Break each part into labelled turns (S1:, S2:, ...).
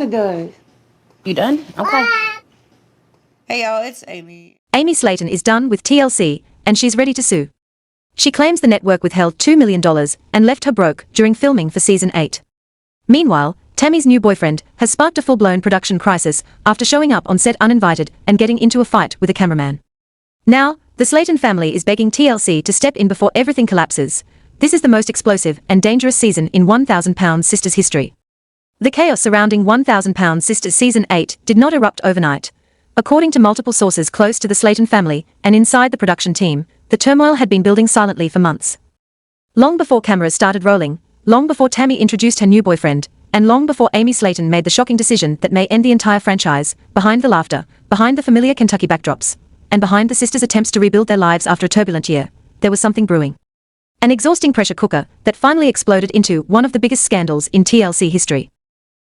S1: It does.
S2: You done? Okay.
S3: Hey y'all, it's Amy.
S4: Amy Slaton is done with TLC, and she's ready to sue. She claims the network withheld $2 million and left her broke during filming for season 8. Meanwhile, Tammy's new boyfriend has sparked a full-blown production crisis after showing up on set uninvited and getting into a fight with a cameraman. Now, the Slaton family is begging TLC to step in before everything collapses. This is the most explosive and dangerous season in 1,000 Pounds Sisters history. The chaos surrounding 1,000 Pounds Sisters season 8 did not erupt overnight. According to multiple sources close to the Slaton family and inside the production team, the turmoil had been building silently for months. Long before cameras started rolling, long before Tammy introduced her new boyfriend, and long before Amy Slaton made the shocking decision that may end the entire franchise, behind the laughter, behind the familiar Kentucky backdrops, and behind the sisters' attempts to rebuild their lives after a turbulent year, there was something brewing. An exhausting pressure cooker that finally exploded into one of the biggest scandals in TLC history.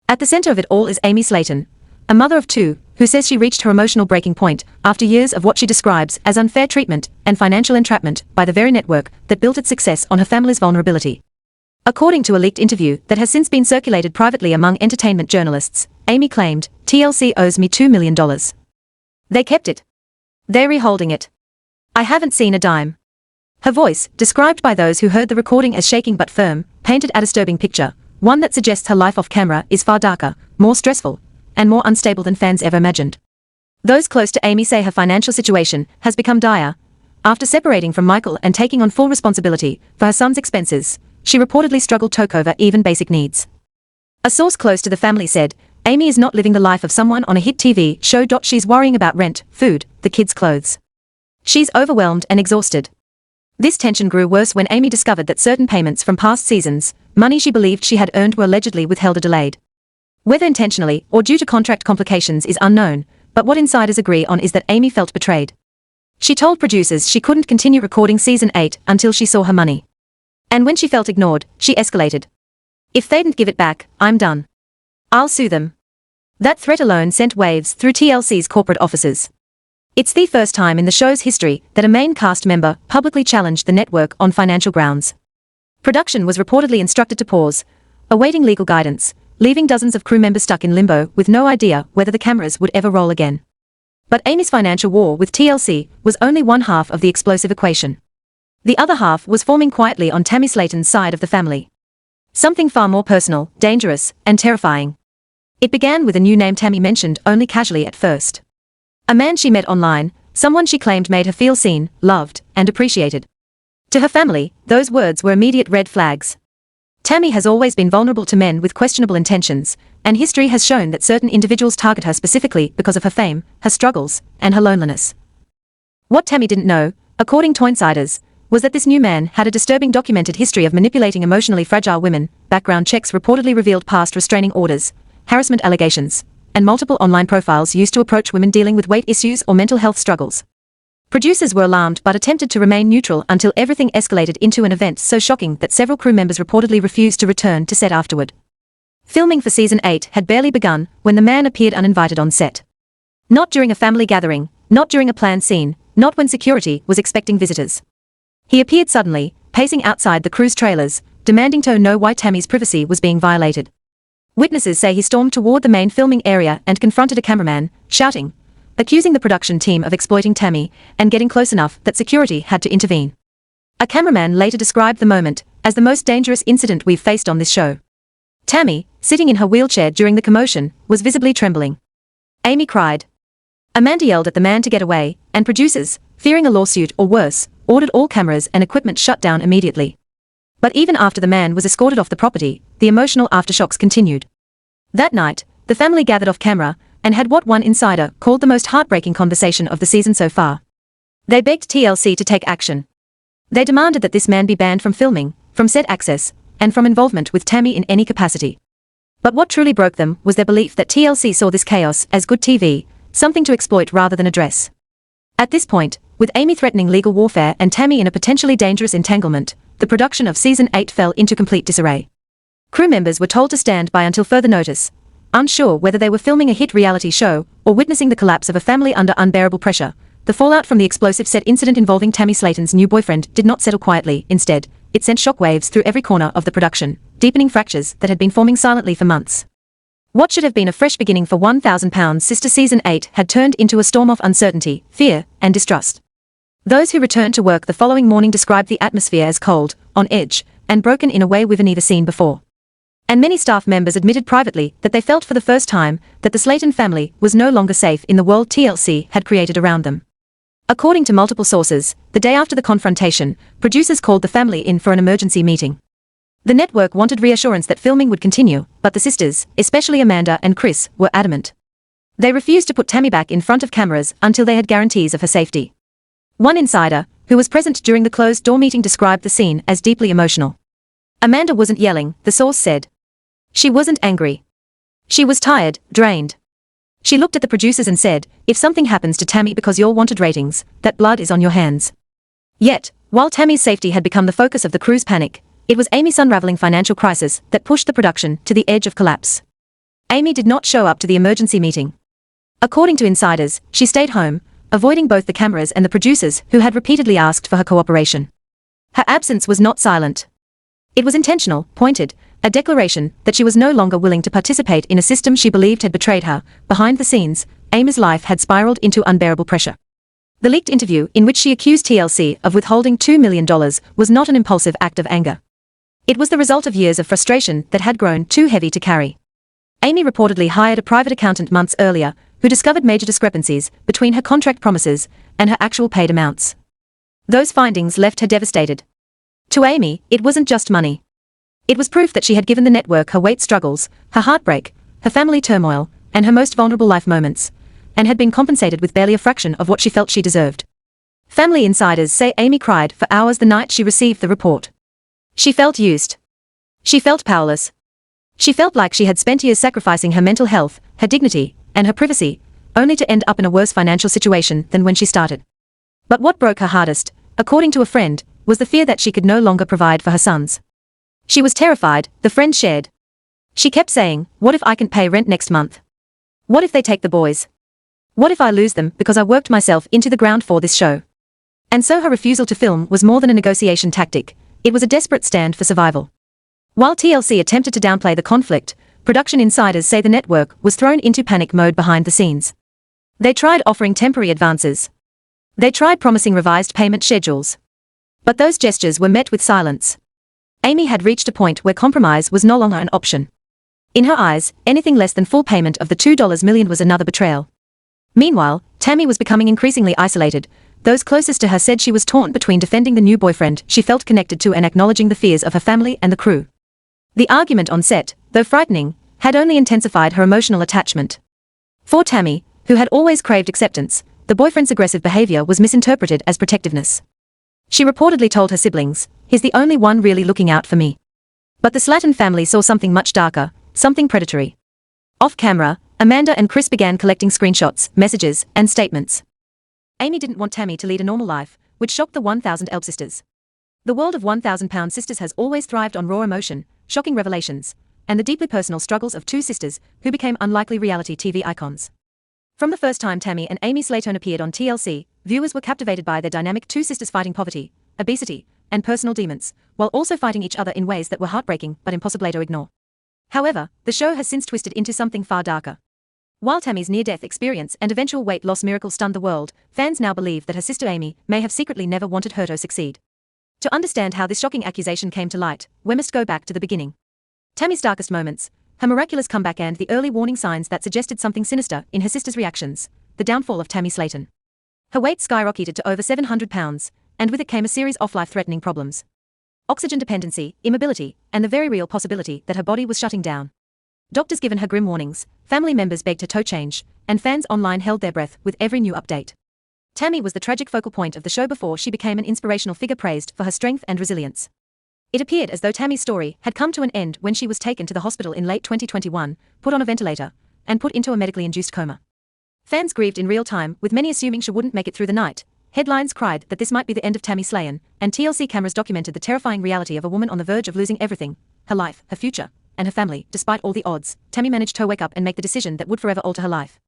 S4: At the center of it all is Amy Slaton, a mother of two, who says she reached her emotional breaking point after years of what she describes as unfair treatment and financial entrapment by the very network that built its success on her family's vulnerability. According to a leaked interview that has since been circulated privately among entertainment journalists, Amy claimed, "TLC owes me $2 million. They kept it. They're reholding it. I haven't seen a dime." Her voice, described by those who heard the recording as shaking but firm, painted a disturbing picture, one that suggests her life off camera is far darker, more stressful, and more unstable than fans ever imagined. Those close to Amy say her financial situation has become dire. After separating from Michael and taking on full responsibility for her son's expenses, she reportedly struggled to cover even basic needs. A source close to the family said, "Amy is not living the life of someone on a hit TV show. She's worrying about rent, food, the kids' clothes. She's overwhelmed and exhausted." This tension grew worse when Amy discovered that certain payments from past seasons, money she believed she had earned, were allegedly withheld or delayed. Whether intentionally or due to contract complications is unknown, but what insiders agree on is that Amy felt betrayed. She told producers she couldn't continue recording season 8 until she saw her money. And when she felt ignored, she escalated. "If they didn't give it back, I'm done. I'll sue them." That threat alone sent waves through TLC's corporate offices. It's the first time in the show's history that a main cast member publicly challenged the network on financial grounds. Production was reportedly instructed to pause, awaiting legal guidance, leaving dozens of crew members stuck in limbo with no idea whether the cameras would ever roll again. But Amy's financial war with TLC was only one half of the explosive equation. The other half was forming quietly on Tammy Slaton's side of the family. Something far more personal, dangerous, and terrifying. It began with a new name Tammy mentioned only casually at first. A man she met online, someone she claimed made her feel seen, loved, and appreciated. To her family, those words were immediate red flags. Tammy has always been vulnerable to men with questionable intentions, and history has shown that certain individuals target her specifically because of her fame, her struggles, and her loneliness. What Tammy didn't know, according to insiders, was that this new man had a disturbing documented history of manipulating emotionally fragile women. Background checks reportedly revealed past restraining orders, harassment allegations, and multiple online profiles used to approach women dealing with weight issues or mental health struggles. Producers were alarmed but attempted to remain neutral until everything escalated into an event so shocking that several crew members reportedly refused to return to set afterward. Filming for season 8 had barely begun when the man appeared uninvited on set. Not during a family gathering, not during a planned scene, not when security was expecting visitors. He appeared suddenly, pacing outside the crew's trailers, demanding to know why Tammy's privacy was being violated. Witnesses say he stormed toward the main filming area and confronted a cameraman, shouting, accusing the production team of exploiting Tammy, and getting close enough that security had to intervene. A cameraman later described the moment as the most dangerous incident we've faced on this show. Tammy, sitting in her wheelchair during the commotion, was visibly trembling. Amy cried. Amanda yelled at the man to get away, and producers, fearing a lawsuit or worse, ordered all cameras and equipment shut down immediately. But even after the man was escorted off the property, the emotional aftershocks continued. That night, the family gathered off camera and had what one insider called the most heartbreaking conversation of the season so far. They begged TLC to take action. They demanded that this man be banned from filming, from set access, and from involvement with Tammy in any capacity. But what truly broke them was their belief that TLC saw this chaos as good TV, something to exploit rather than address. At this point, with Amy threatening legal warfare and Tammy in a potentially dangerous entanglement, the production of season 8 fell into complete disarray. Crew members were told to stand by until further notice, unsure whether they were filming a hit reality show or witnessing the collapse of a family under unbearable pressure. The fallout from the explosive set incident involving Tammy Slaton's new boyfriend did not settle quietly. Instead, it sent shockwaves through every corner of the production, deepening fractures that had been forming silently for months. What should have been a fresh beginning for £1,000 Sister Season 8 had turned into a storm of uncertainty, fear, and distrust. Those who returned to work the following morning described the atmosphere as cold, on edge, and broken in a way we've never seen before. And many staff members admitted privately that they felt for the first time that the Slaton family was no longer safe in the world TLC had created around them. According to multiple sources, the day after the confrontation, producers called the family in for an emergency meeting. The network wanted reassurance that filming would continue, but the sisters, especially Amanda and Chris, were adamant. They refused to put Tammy back in front of cameras until they had guarantees of her safety. One insider, who was present during the closed-door meeting, described the scene as deeply emotional. Amanda wasn't yelling, the source said. She wasn't angry. She was tired, drained. She looked at the producers and said, "If something happens to Tammy because y'all wanted ratings, that blood is on your hands." Yet, while Tammy's safety had become the focus of the crew's panic, it was Amy's unraveling financial crisis that pushed the production to the edge of collapse. Amy did not show up to the emergency meeting. According to insiders, she stayed home, avoiding both the cameras and the producers who had repeatedly asked for her cooperation. Her absence was not silent. It was intentional, pointed, a declaration that she was no longer willing to participate in a system she believed had betrayed her. Behind the scenes, Amy's life had spiraled into unbearable pressure. The leaked interview in which she accused TLC of withholding $2 million was not an impulsive act of anger. It was the result of years of frustration that had grown too heavy to carry. Amy reportedly hired a private accountant months earlier, who discovered major discrepancies between her contract promises and her actual paid amounts. Those findings left her devastated. To Amy, it wasn't just money. It was proof that she had given the network her weight struggles, her heartbreak, her family turmoil, and her most vulnerable life moments, and had been compensated with barely a fraction of what she felt she deserved. Family insiders say Amy cried for hours the night she received the report. She felt used. She felt powerless. She felt like she had spent years sacrificing her mental health, her dignity, and her privacy, only to end up in a worse financial situation than when she started. But what broke her hardest, according to a friend, was the fear that she could no longer provide for her sons. She was terrified, the friend shared. She kept saying, "What if I can't pay rent next month? What if they take the boys? What if I lose them because I worked myself into the ground for this show?" And so her refusal to film was more than a negotiation tactic. It was a desperate stand for survival. While TLC attempted to downplay the conflict, production insiders say the network was thrown into panic mode behind the scenes. They tried offering temporary advances. They tried promising revised payment schedules. But those gestures were met with silence. Amy had reached a point where compromise was no longer an option. In her eyes, anything less than full payment of the $2 million was another betrayal. Meanwhile, Tammy was becoming increasingly isolated. Those closest to her said she was torn between defending the new boyfriend she felt connected to and acknowledging the fears of her family and the crew. The argument on set, though frightening, had only intensified her emotional attachment. For Tammy, who had always craved acceptance, the boyfriend's aggressive behavior was misinterpreted as protectiveness. She reportedly told her siblings, "He's the only one really looking out for me." But the Slaton family saw something much darker, something predatory. Off camera, Amanda and Chris began collecting screenshots, messages, and statements. Amy didn't want Tammy to lead a normal life, which shocked the 1,000 Elb sisters. The world of £1,000 sisters has always thrived on raw emotion, shocking revelations, and the deeply personal struggles of two sisters who became unlikely reality TV icons. From the first time Tammy and Amy Slaton appeared on TLC, viewers were captivated by their dynamic two sisters fighting poverty, obesity, and personal demons, while also fighting each other in ways that were heartbreaking but impossible to ignore. However, the show has since twisted into something far darker. While Tammy's near-death experience and eventual weight loss miracle stunned the world, fans now believe that her sister Amy may have secretly never wanted her to succeed. To understand how this shocking accusation came to light, we must go back to the beginning. Tammy's darkest moments, her miraculous comeback and the early warning signs that suggested something sinister in her sister's reactions, the downfall of Tammy Slaton. Her weight skyrocketed to over 700 pounds, and with it came a series of life-threatening problems. Oxygen dependency, immobility, and the very real possibility that her body was shutting down. Doctors given her grim warnings, family members begged her to change, and fans online held their breath with every new update. Tammy was the tragic focal point of the show before she became an inspirational figure praised for her strength and resilience. It appeared as though Tammy's story had come to an end when she was taken to the hospital in late 2021, put on a ventilator, and put into a medically induced coma. Fans grieved in real time, with many assuming she wouldn't make it through the night. Headlines cried that this might be the end of Tammy Slaton, and TLC cameras documented the terrifying reality of a woman on the verge of losing everything: her life, her future, and her family. Despite all the odds, Tammy managed to wake up and make the decision that would forever alter her life.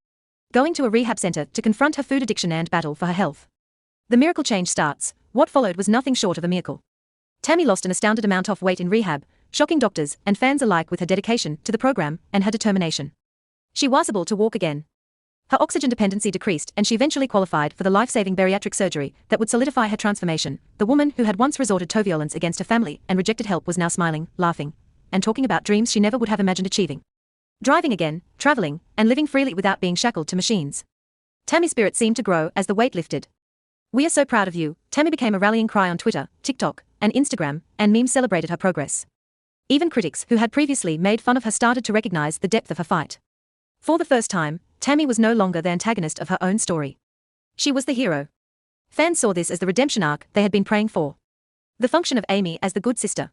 S4: Going to a rehab center to confront her food addiction and battle for her health. The miracle change starts. What followed was nothing short of a miracle. Tammy lost an astounded amount of weight in rehab, shocking doctors and fans alike with her dedication to the program and her determination. She was able to walk again. Her oxygen dependency decreased and she eventually qualified for the life-saving bariatric surgery that would solidify her transformation. The woman who had once resorted to violence against her family and rejected help was now smiling, laughing, and talking about dreams she never would have imagined achieving. Driving again, traveling, and living freely without being shackled to machines. Tammy's spirit seemed to grow as the weight lifted. "We are so proud of you," Tammy became a rallying cry on Twitter, TikTok, and Instagram, and memes celebrated her progress. Even critics who had previously made fun of her started to recognize the depth of her fight. For the first time, Tammy was no longer the antagonist of her own story. She was the hero. Fans saw this as the redemption arc they had been praying for. The function of Amy as the good sister.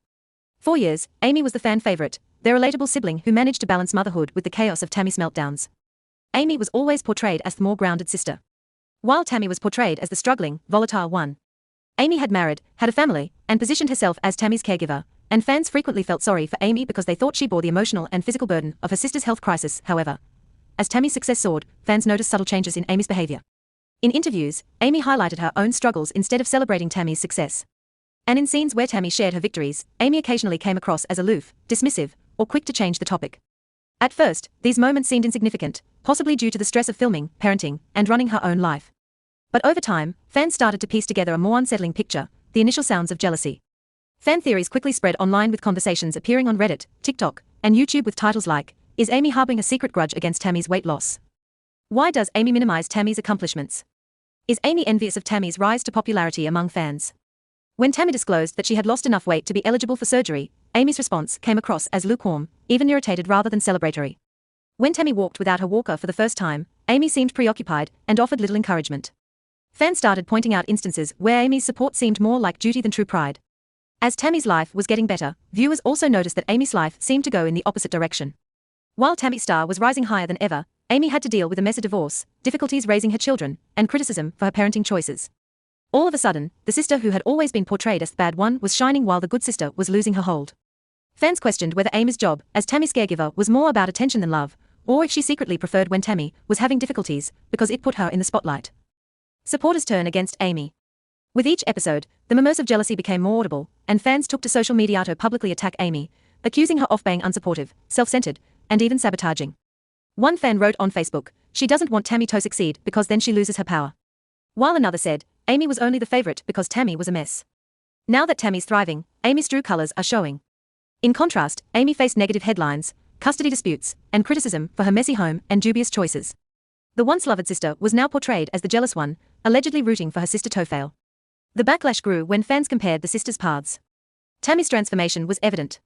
S4: For years, Amy was the fan favorite, their relatable sibling who managed to balance motherhood with the chaos of Tammy's meltdowns. Amy was always portrayed as the more grounded sister, while Tammy was portrayed as the struggling, volatile one. Amy had married, had a family, and positioned herself as Tammy's caregiver, and fans frequently felt sorry for Amy because they thought she bore the emotional and physical burden of her sister's health crisis. However, as Tammy's success soared, fans noticed subtle changes in Amy's behavior. In interviews, Amy highlighted her own struggles instead of celebrating Tammy's success. And in scenes where Tammy shared her victories, Amy occasionally came across as aloof, dismissive, or quick to change the topic. At first, these moments seemed insignificant, possibly due to the stress of filming, parenting, and running her own life. But over time, fans started to piece together a more unsettling picture, the initial sounds of jealousy. Fan theories quickly spread online with conversations appearing on Reddit, TikTok, and YouTube with titles like, "Is Amy harboring a secret grudge against Tammy's weight loss? Why does Amy minimize Tammy's accomplishments? Is Amy envious of Tammy's rise to popularity among fans?" When Tammy disclosed that she had lost enough weight to be eligible for surgery, Amy's response came across as lukewarm, even irritated rather than celebratory. When Tammy walked without her walker for the first time, Amy seemed preoccupied and offered little encouragement. Fans started pointing out instances where Amy's support seemed more like duty than true pride. As Tammy's life was getting better, viewers also noticed that Amy's life seemed to go in the opposite direction. While Tammy's star was rising higher than ever, Amy had to deal with a mess of divorce, difficulties raising her children, and criticism for her parenting choices. All of a sudden, the sister who had always been portrayed as the bad one was shining while the good sister was losing her hold. Fans questioned whether Amy's job as Tammy's caregiver was more about attention than love, or if she secretly preferred when Tammy was having difficulties because it put her in the spotlight. Supporters turn against Amy. With each episode, the murmurs of jealousy became more audible, and fans took to social media to publicly attack Amy, accusing her of being unsupportive, self-centered, and even sabotaging. One fan wrote on Facebook, "She doesn't want Tammy to succeed because then she loses her power." While another said, "Amy was only the favorite because Tammy was a mess." Now that Tammy's thriving, Amy's true colors are showing. In contrast, Amy faced negative headlines, custody disputes, and criticism for her messy home and dubious choices. The once loved sister was now portrayed as the jealous one, allegedly rooting for her sister to fail. The backlash grew when fans compared the sisters' paths. Tammy's transformation was evident.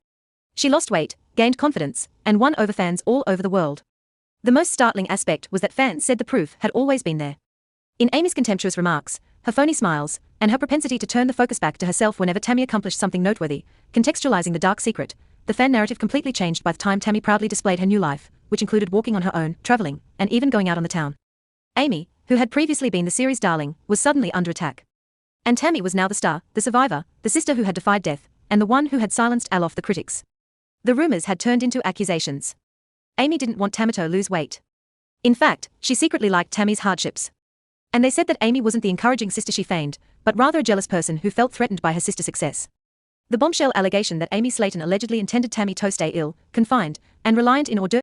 S4: She lost weight, gained confidence, and won over fans all over the world. The most startling aspect was that fans said the proof had always been there. In Amy's contemptuous remarks, her phony smiles, and her propensity to turn the focus back to herself whenever Tammy accomplished something noteworthy, contextualizing the dark secret, the fan narrative completely changed by the time Tammy proudly displayed her new life, which included walking on her own, traveling, and even going out on the town. Amy, who had previously been the series' darling, was suddenly under attack. And Tammy was now the star, the survivor, the sister who had defied death, and the one who had silenced aloft the critics. The rumors had turned into accusations. Amy didn't want Tammy to lose weight. In fact, she secretly liked Tammy's hardships. And they said that Amy wasn't the encouraging sister she feigned, but rather a jealous person who felt threatened by her sister's success. The bombshell allegation that Amy Slaton allegedly intended Tammy to stay ill, confined, and reliant in order